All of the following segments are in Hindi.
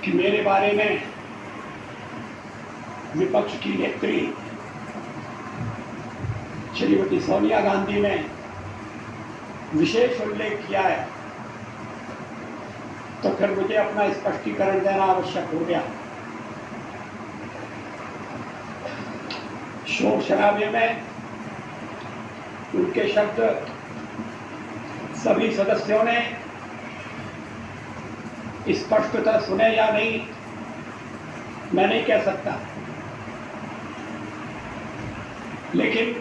कि मेरे बारे में विपक्ष की नेत्री श्रीमती सोनिया गांधी ने विशेष उल्लेख किया है, तो फिर मुझे अपना स्पष्टीकरण देना आवश्यक हो गया। शोर शराबे में उनके शब्द सभी सदस्यों ने स्पष्टतः सुने या नहीं, मैं नहीं कह सकता, लेकिन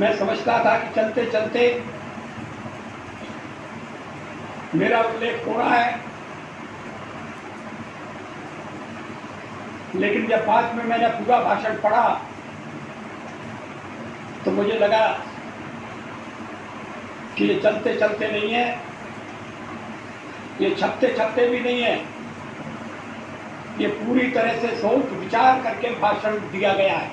मैं समझता था कि चलते चलते मेरा उल्लेख हो रहा है, लेकिन जब बाद में मैंने पूरा भाषण पढ़ा तो मुझे लगा कि ये चलते चलते नहीं है, ये छपते छपते भी नहीं है, ये पूरी तरह से सोच विचार करके भाषण दिया गया है।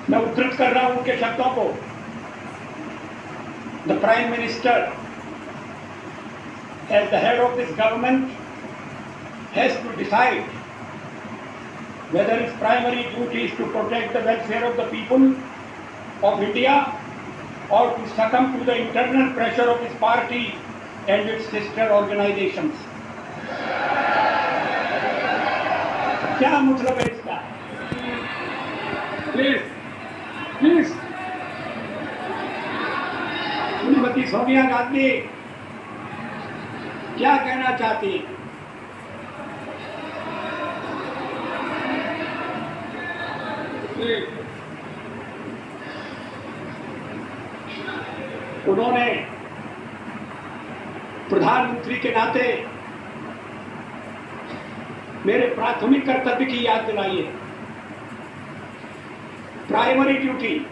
मैं उद्धृत कर रहा हूं उनके शब्दों को। The Prime Minister, as the head of this government, has to decide whether its primary duty is to protect the welfare of the people of India or to succumb to the internal pressure of his party and its sister organizations. क्या मतलब है इसका? प्लीज श्रीमती सोनिया गांधी क्या कहना चाहती है? उन्होंने प्रधानमंत्री के नाते मेरे प्राथमिक कर्तव्य की याद दिलाई है। प्राइमरी ड्यूटी,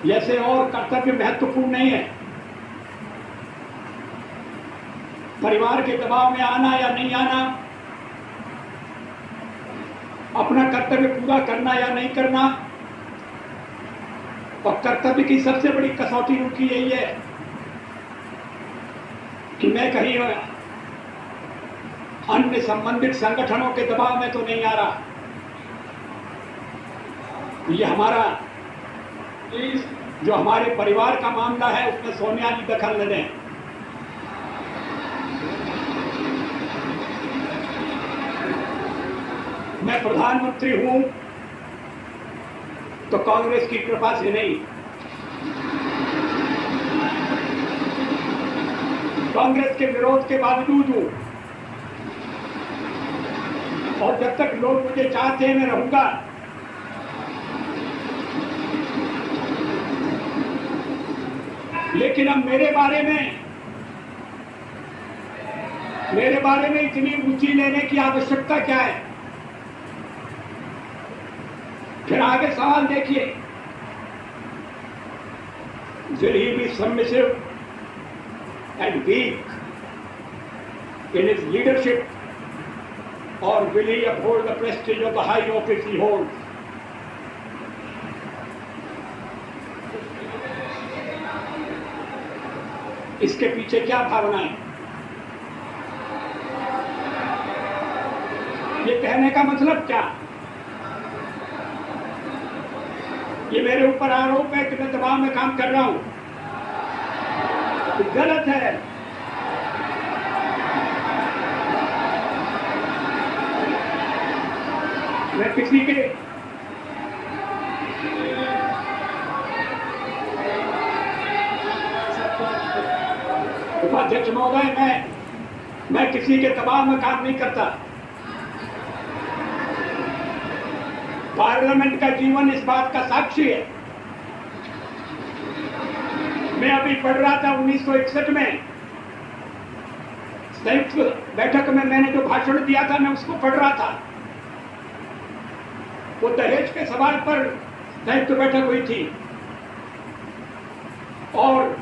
जैसे और कर्तव्य महत्वपूर्ण नहीं है। परिवार के दबाव में आना या नहीं आना, अपना कर्तव्य पूरा करना या नहीं करना, और कर्तव्य की सबसे बड़ी कसौटी उनकी यही है कि मैं कहीं अन्य संबंधित संगठनों के दबाव में तो नहीं आ रहा। ये हमारा जो हमारे परिवार का मामला है उसमें सोनिया जी दखल न दें। मैं प्रधानमंत्री हूं तो कांग्रेस की कृपा से नहीं, कांग्रेस के विरोध के बावजूद हूं, और जब तक लोग मुझे चाहते हैं मैं रहूंगा। लेकिन अब मेरे बारे में इतनी रुचि लेने की आवश्यकता क्या है? फिर आगे सवाल देखिए, will he be submissive and weak in his leadership, or will he uphold the prestige of the high office he holds? इसके पीछे क्या भावना है? ये कहने का मतलब क्या? ये मेरे ऊपर आरोप है कि मैं दबाव में काम कर रहा हूं, तो गलत है। मैं किसी के उपाध्यक्ष महोदय, मैं किसी के दबाव में काम नहीं करता। पार्लियामेंट का जीवन इस बात का साक्षी है। मैं अभी पढ़ रहा था 1961 में संयुक्त बैठक में मैंने जो भाषण दिया था, मैं उसको पढ़ रहा था। वो दहेज के सवाल पर संयुक्त बैठक हुई थी और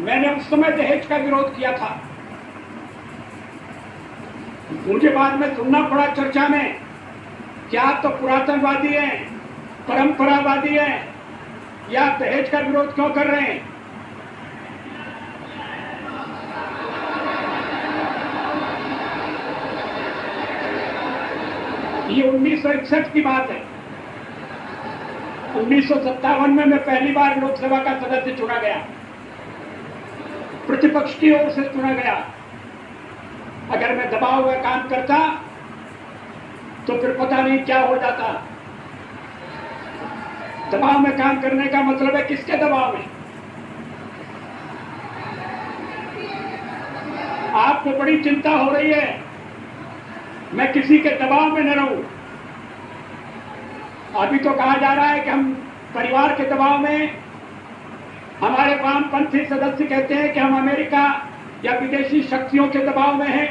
मैंने उस समय दहेज का विरोध किया था। मुझे बाद में सुनना पड़ा चर्चा में, क्या तो पुरातनवादी हैं, परंपरावादी हैं, या दहेज का विरोध क्यों कर रहे हैं? ये 1961 की बात है। 1957 में मैं पहली बार लोकसभा का सदस्य चुना गया, प्रतिपक्ष की ओर से चुना गया। अगर मैं दबाव में काम करता तो फिर पता नहीं क्या हो जाता। दबाव में काम करने का मतलब है किसके दबाव में? आपको बड़ी चिंता हो रही है मैं किसी के दबाव में न रहूं। अभी तो कहा जा रहा है कि हम परिवार के दबाव में, हमारे वामपंथी सदस्य कहते हैं कि हम अमेरिका या विदेशी शक्तियों के दबाव में हैं।